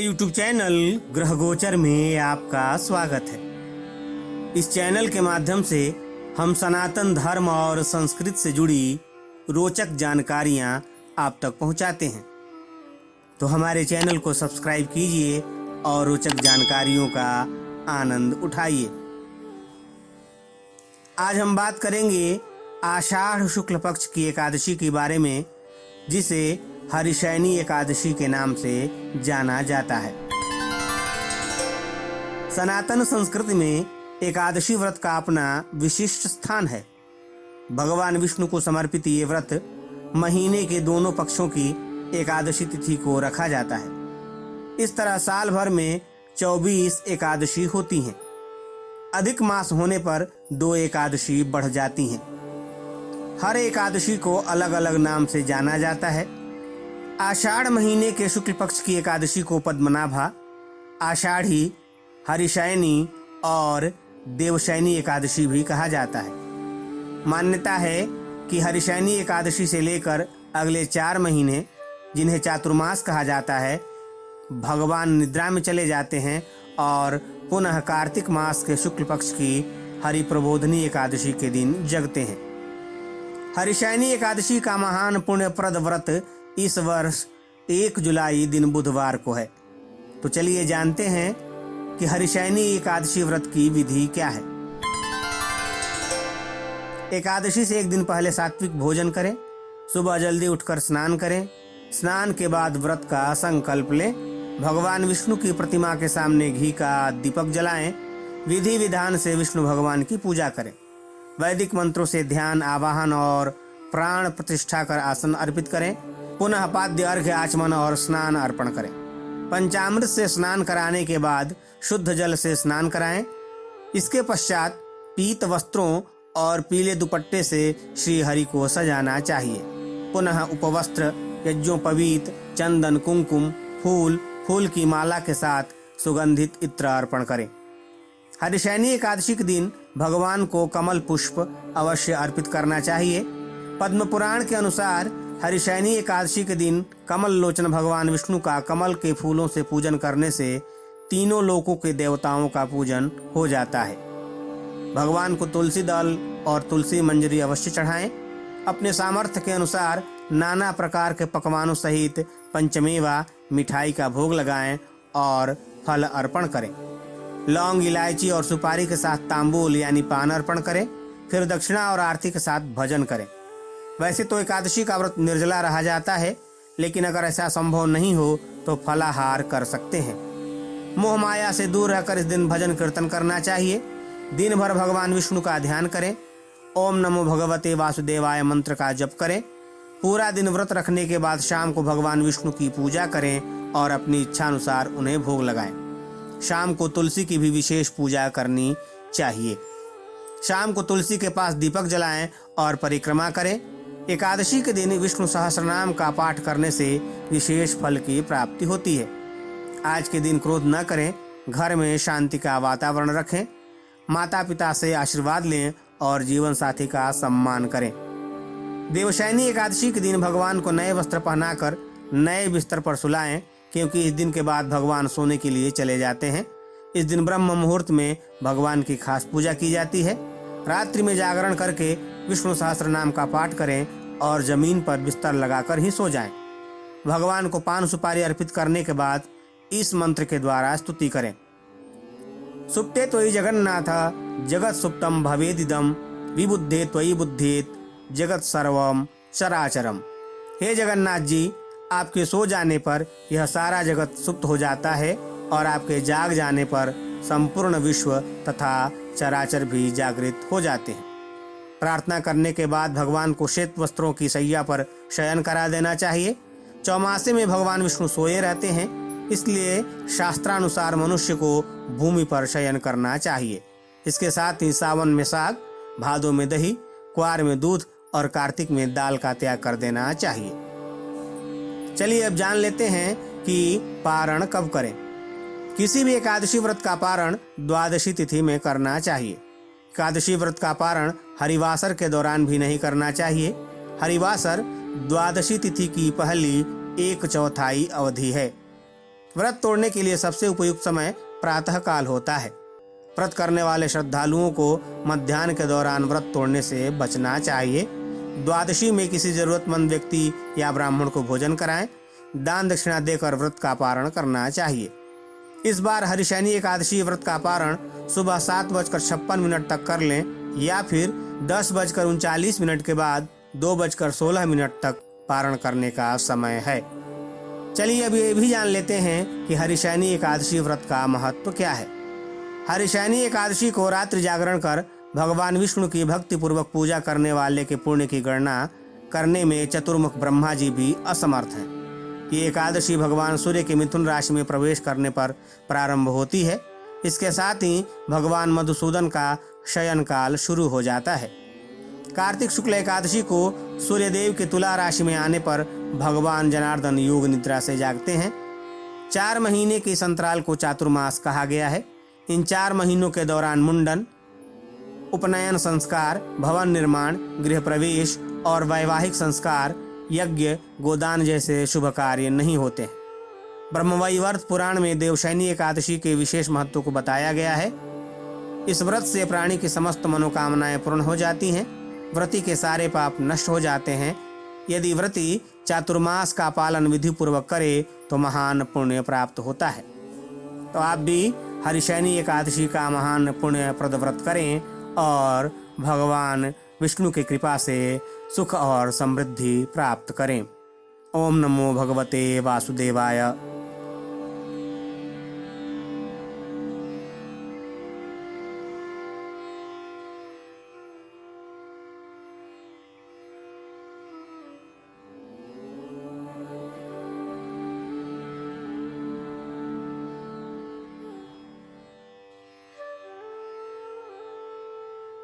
YouTube channel ग्रह गोचर में आपका स्वागत है। इस चैनल के माध्यम से हम सनातन धर्म और संस्कृति से जुड़ी रोचक जानकारियां आप तक पहुंचाते हैं, तो हमारे चैनल को सब्सक्राइब कीजिए और रोचक जानकारियों का आनंद उठाइए। आज हम बात करेंगे आषाढ़ शुक्ल पक्ष की एकादशी के बारे में, जिसे हरिशयनी एकादशी के नाम से जाना जाता है। सनातन संस्कृति में एकादशी व्रत का अपना विशिष्ट स्थान है। भगवान विष्णु को समर्पित ये व्रत महीने के दोनों पक्षों की एकादशी तिथि को रखा जाता है। इस तरह साल भर में 24 एकादशी होती हैं। अधिक मास होने पर 2 एकादशी बढ़ जाती हैं। हर एकादशी को अलग अलग नाम से जाना जाता है। आषाढ़ महीने के शुक्ल पक्ष की एकादशी को पद्मनाभा, आषाढ़ी, हरिशयनी और देवशयनी एकादशी भी कहा जाता है। मान्यता है कि हरिशयनी एकादशी से लेकर अगले 4 महीने, जिन्हें चातुर्मास कहा जाता है, भगवान निद्रा में चले जाते हैं और पुनः कार्तिक मास के शुक्ल पक्ष की हरिप्रबोधनी एकादशी के दिन जगते हैं। हरिशयनी एकादशी का महान पुण्यप्रद व्रत इस वर्ष 1 जुलाई दिन बुधवार को है। तो चलिए जानते हैं कि हरिशयनी एकादशी व्रत की विधि क्या है। एकादशी से एक दिन पहले सात्विक भोजन करें। सुबह जल्दी उठकर स्नान करें। स्नान के बाद व्रत का संकल्प लें। भगवान विष्णु की प्रतिमा के सामने घी का दीपक जलाएं। विधि विधान से विष्णु भगवान की पूजा करें। वैदिक मंत्रों से ध्यान, आवाहन और प्राण प्रतिष्ठा कर आसन अर्पित करें। पुनः पाद्य अर्घ्य आचमन और स्नान अर्पण करें। पंचामृत से स्नान कराने के बाद शुद्ध जल से स्नान कराएं। इसके पश्चात पीत वस्त्रों और पीले दुपट्टे से श्री हरि को सजाना चाहिए। पुनः उपवस्त्र, यज्ञोपवीत, चंदन, कुमकुम, फूल की माला के साथ सुगंधित इत्र अर्पण करें। हरिशयनी एकादशी के दिन भगवान को कमल पुष्प अवश्य अर्पित करना चाहिए। पद्म पुराण के अनुसार हरिशयनी एकादशी के दिन कमल लोचन भगवान विष्णु का कमल के फूलों से पूजन करने से तीनों लोकों के देवताओं का पूजन हो जाता है। भगवान को तुलसी दल और तुलसी मंजरी अवश्य चढ़ाएं। अपने सामर्थ्य के अनुसार नाना प्रकार के पकवानों सहित पंचमेवा मिठाई का भोग लगाएं और फल अर्पण करें। लौंग, इलायची और सुपारी के साथ तांबूल यानी पान अर्पण करें। फिर दक्षिणा और आरती के साथ भजन करें। वैसे तो एकादशी का व्रत निर्जला रहा जाता है, लेकिन अगर ऐसा संभव नहीं हो तो फलाहार कर सकते हैं। मोह माया से दूर रहकर इस दिन भजन कीर्तन करना चाहिए। दिन भर भगवान विष्णु का ध्यान करें। ओम नमो भगवते वासुदेवाय मंत्र का जप करें। पूरा दिन व्रत रखने के बाद शाम को भगवान विष्णु की पूजा करें और अपनी इच्छा अनुसार उन्हें भोग लगाएं। शाम को तुलसी की भी विशेष पूजा करनी चाहिए। शाम को तुलसी के पास दीपक जलाएं और परिक्रमा करें। एकादशी के दिन विष्णु सहस्रनाम का पाठ करने से विशेष फल की प्राप्ति होती है। आज के दिन क्रोध न करें। घर में शांति का वातावरण रखें। माता पिता से आशीर्वाद लें और जीवन साथी का सम्मान करें। देवशयनी एकादशी के दिन भगवान को नए वस्त्र पहनाकर नए बिस्तर पर सुलाएं, क्योंकि इस दिन के बाद भगवान सोने के लिए चले जाते हैं। इस दिन ब्रह्म मुहूर्त में भगवान की खास पूजा की जाती है। रात्रि में जागरण करके विष्णु सहस्त्र नाम का पाठ करें और जमीन पर बिस्तर लगाकर ही सो जाएं। भगवान को पान सुपारी अर्पित करने के बाद इस मंत्र के द्वारा स्तुति करें। सुप्ते त्वयि जगन्नाथ जगत सुप्तम भवेदिदम विबुद्धे त्वयि बुद्धेत जगत सर्वम चराचरम। हे जगन्नाथ जी, आपके सो जाने पर यह सारा जगत सुप्त हो जाता है और आपके जाग जाने पर संपूर्ण विश्व तथा चराचर भी जागृत हो जाते हैं। प्रार्थना करने के बाद भगवान को श्वेत वस्त्रों की शैया पर शयन करा देना चाहिए। चौमासे में भगवान विष्णु सोए रहते हैं, इसलिए शास्त्रानुसार मनुष्य को भूमि पर शयन करना चाहिए। इसके साथ ही सावन में साग, भादों में दही, क्वार में दूध और कार्तिक में दाल का त्याग कर देना चाहिए। चलिए अब जान लेते हैं कि पारण कब करें। किसी भी एकादशी व्रत का पारण द्वादशी तिथि में करना चाहिए। एकादशी व्रत का पारण हरिवासर के दौरान भी नहीं करना चाहिए। हरिवासर द्वादशी तिथि की पहली 1/4 अवधि है। व्रत तोड़ने के लिए सबसे उपयुक्त समय प्रातः काल होता है। व्रत करने वाले श्रद्धालुओं को मध्याह्न के दौरान व्रत तोड़ने से बचना चाहिए। द्वादशी में किसी जरूरतमंद व्यक्ति या ब्राह्मण को भोजन कराएं। दान दक्षिणा देकर व्रत का पारण करना चाहिए। इस बार हरिशैनी एकादशी व्रत का पारण सुबह 7:56 तक कर लें या फिर 10:39 के बाद 2:16 तक पारण करने का समय है। चलिए अब ये भी जान लेते हैं कि हरिशैनी एकादशी व्रत का महत्व क्या है। हरिशैनी एकादशी को रात्रि जागरण कर भगवान विष्णु की भक्ति पूर्वक पूजा करने वाले के पुण्य की गणना करने में चतुर्मुख ब्रह्मा जी भी असमर्थ हैं। ये एकादशी भगवान सूर्य के मिथुन राशि में प्रवेश करने पर प्रारंभ होती है। इसके साथ ही भगवान मधुसूदन का शयन काल शुरू हो जाता है। कार्तिक शुक्ल एकादशी को सूर्यदेव के तुला राशि में आने पर भगवान जनार्दन योग निद्रा से जागते हैं। 4 महीने के इस अंतराल को चातुर्मास कहा गया है। इन 4 महीनों के दौरान मुंडन, उपनयन संस्कार, भवन निर्माण, गृह प्रवेश और वैवाहिक संस्कार, यज्ञ, गोदान जैसे शुभ कार्य नहीं होते। ब्रह्मवैवर्त पुराण में देवशैनी एकादशी के विशेष महत्व को बताया गया है। इस व्रत से प्राणी की समस्त मनोकामनाएं पूर्ण हो जाती हैं। व्रती के सारे पाप नष्ट हो जाते हैं। यदि व्रती चातुर्मास का पालन विधि पूर्वक करे तो महान पुण्य प्राप्त होता है। तो आप भी हरिशैनी एकादशी का महान पुण्यप्रद व्रत करें और भगवान विष्णु की कृपा से सुख और समृद्धि प्राप्त करें। ओम नमो भगवते वासुदेवाय।